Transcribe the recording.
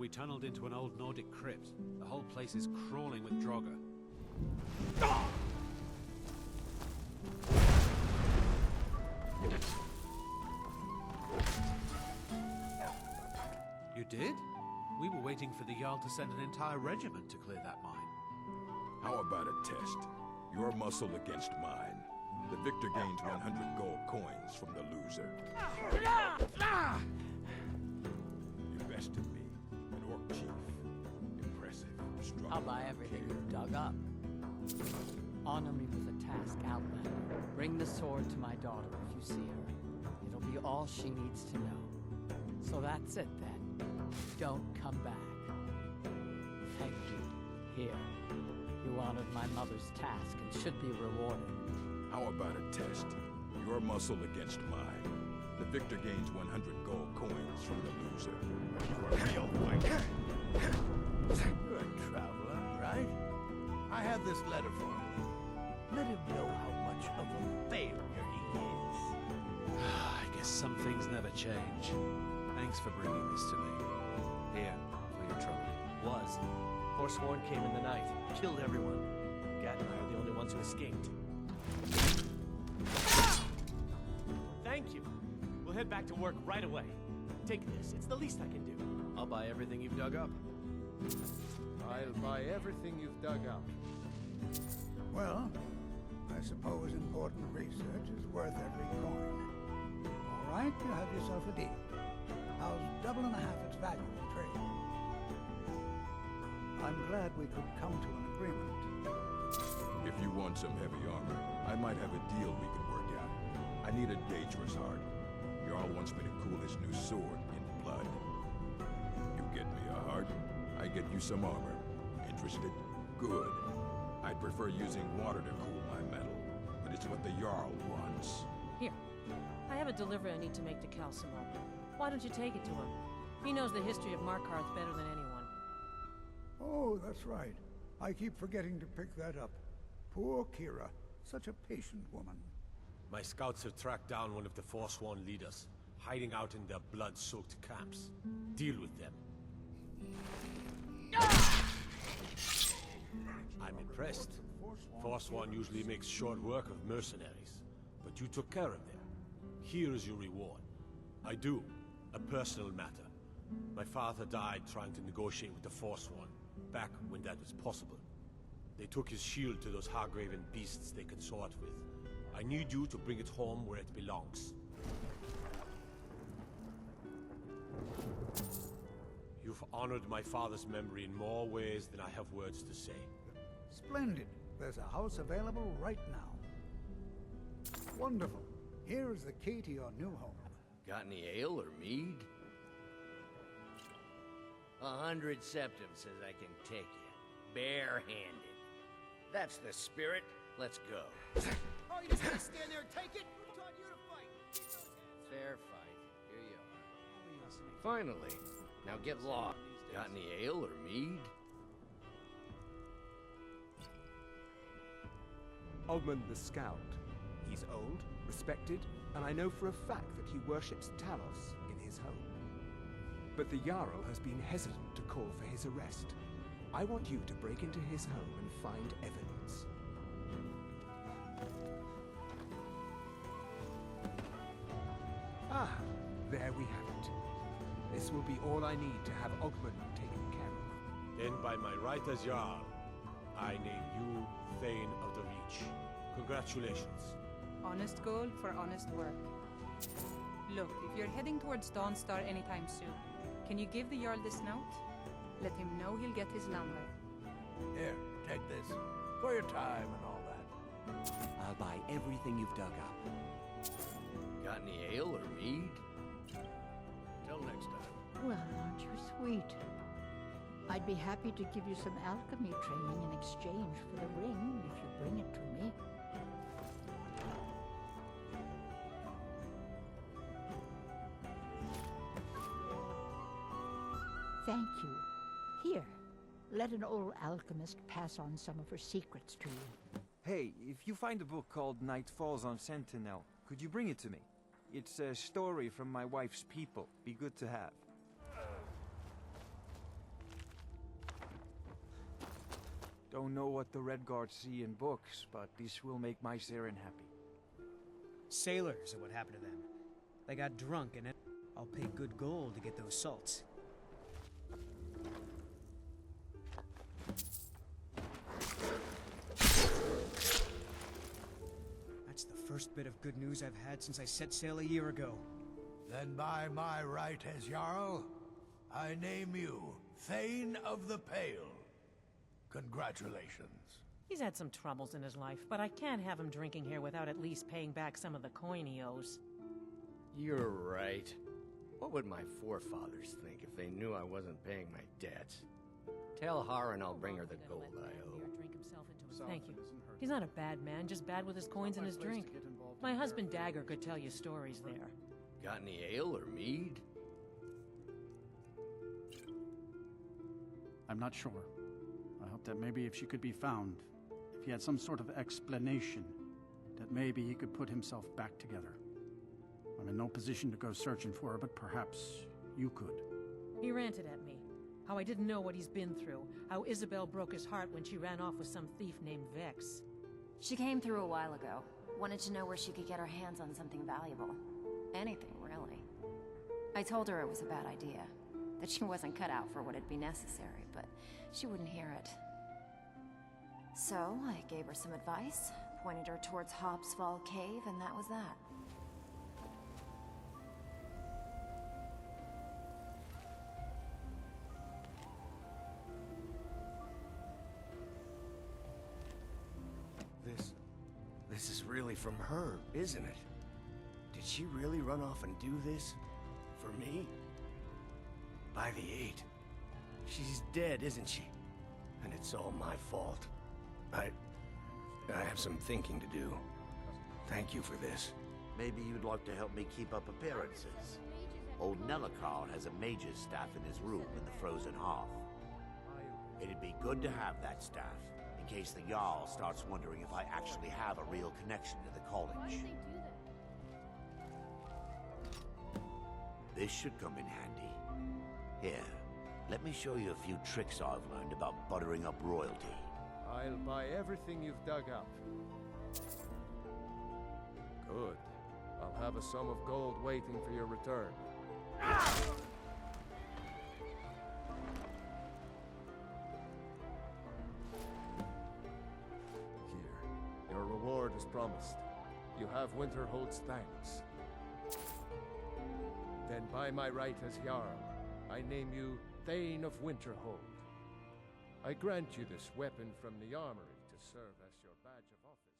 We tunneled into an old Nordic crypt. The whole place is crawling with Draugr. You did? We were waiting for the Jarl to send an entire regiment to clear that mine. How about a test? Your muscle against mine. The victor gains 100 gold coins from the loser. You bested me, an orc chief. Impressive, strong. I'll buy everything you've dug up. Honor me with a task, Outlander. Bring the sword to my daughter if you see her. It'll be all she needs to know. So that's it then. Don't come back. Thank you. Here. You honored my mother's task and should be rewarded. How about a test? Your muscle against mine. The victor gains 100 gold coins from the loser. You are a real fighter. You're a traveler, right? I have this letter for him. Let him know how much of a failure he is. I guess some things never change. Thanks for bringing this to me. Here, for your trouble. Was. Forsworn came in the night, killed everyone. Gad and I are the only ones who escaped. Thank you. We'll head back to work right away. Take this. It's the least I can do. I'll buy everything you've dug up. I'll buy everything you've dug up. Well, I suppose important research is worth every coin. All right, you have yourself a deal. How's double and a half its value in trade? I'm glad we could come to an agreement. If you want some heavy armor, I might have a deal we could work out. I need a dangerous heart. Jarl wants me to cool his new sword in blood. You get me a heart, I get you some armor. Interested? Good. I'd prefer using water to cool my metal, but it's what the Jarl wants. Here. I have a delivery I need to make to Calcimo. Why don't you take it to him? He knows the history of Markarth better than anyone. Oh, that's right. I keep forgetting to pick that up. Poor Kira. Such a patient woman. My scouts have tracked down one of the Forsworn leaders, hiding out in their blood-soaked camps. Deal with them. I'm impressed. Forsworn usually makes short work of mercenaries, but you took care of them. Here is your reward. I do. A personal matter. My father died trying to negotiate with the Forsworn, back when that was possible. They took his shield to those Hargraven beasts they consort with. I need you to bring it home where it belongs. You've honored my father's memory in more ways than I have words to say. Splendid. There's a house available right now. Wonderful. Here is the key to your new home. Got any ale or mead? 100 septums says I can take you, bare-handed. That's the spirit. Let's go. Oh, you just gonna stand there and take it? Who taught you to fight? Fair fight. Here you are. Finally. Now get lost. Got any ale or mead? Ogmund the Scout. He's old, respected, and I know for a fact that he worships Talos in his home. But the Jarl has been hesitant to call for his arrest. I want you to break into his home and find evidence. Ah, there we have it. This will be all I need to have Ogmund taken care of. Then by my right as Jarl, I name you Thane of the Reach. Congratulations. Honest gold for honest work. Look, if you're heading towards Dawnstar anytime soon, can you give the Jarl this note? Let him know he'll get his lumber. Here, take this. For your time and all that. I'll buy everything you've dug up. Got any ale or mead? Till next time. Well, aren't you sweet? I'd be happy to give you some alchemy training in exchange for the ring if you bring it to me. Thank you. Here, let an old alchemist pass on some of her secrets to you. Hey, if you find a book called Night Falls on Sentinel, could you bring it to me? It's a story from my wife's people. Be good to have. Don't know what the Red Guards see in books, but this will make my Saren happy. Sailors are what happened to them. They got drunk and I'll pay good gold to get those salts. That's the first bit of good news I've had since I set sail a year ago. Then by my right as Jarl, I name you Thane of the Pale. Congratulations. He's had some troubles in his life, but I can't have him drinking here without at least paying back some of the coin he owes. You're right. What would my forefathers think if they knew I wasn't paying my debts? Tell Har and I'll bring her the gold I owe. Thank you. He's not a bad man, just bad with his coins and his drink. My husband Dagger could tell you stories there. Got any ale or mead? I'm not sure. I hope that maybe if she could be found, if he had some sort of explanation, that maybe he could put himself back together. I'm in no position to go searching for her, but perhaps you could. He ranted at me. How I didn't know what he's been through. How Isabel broke his heart when she ran off with some thief named Vex. She came through a while ago. Wanted to know where she could get her hands on something valuable. Anything, really. I told her it was a bad idea. That she wasn't cut out for what'd be necessary, but she wouldn't hear it. So, I gave her some advice, pointed her towards Hobbs Fall Cave, and that was that. This is really from her, isn't it? Did she really run off and do this? For me? By the 8. She's dead, isn't she? And it's all my fault. I have some thinking to do. Thank you for this. Maybe you'd like to help me keep up appearances. Old Nellikar has a mage's staff in his room in the frozen hearth. It'd be good to have that staff, in case the Jarl starts wondering if I actually have a real connection to the college. This should come in handy. Here, let me show you a few tricks I've learned about buttering up royalty. I'll buy everything you've dug up. Good. I'll have a sum of gold waiting for your return. Here, your reward is promised. You have Winterhold's thanks. Then by my right as Jarl, I name you Thane of Winterhold. I grant you this weapon from the armory to serve as your badge of office.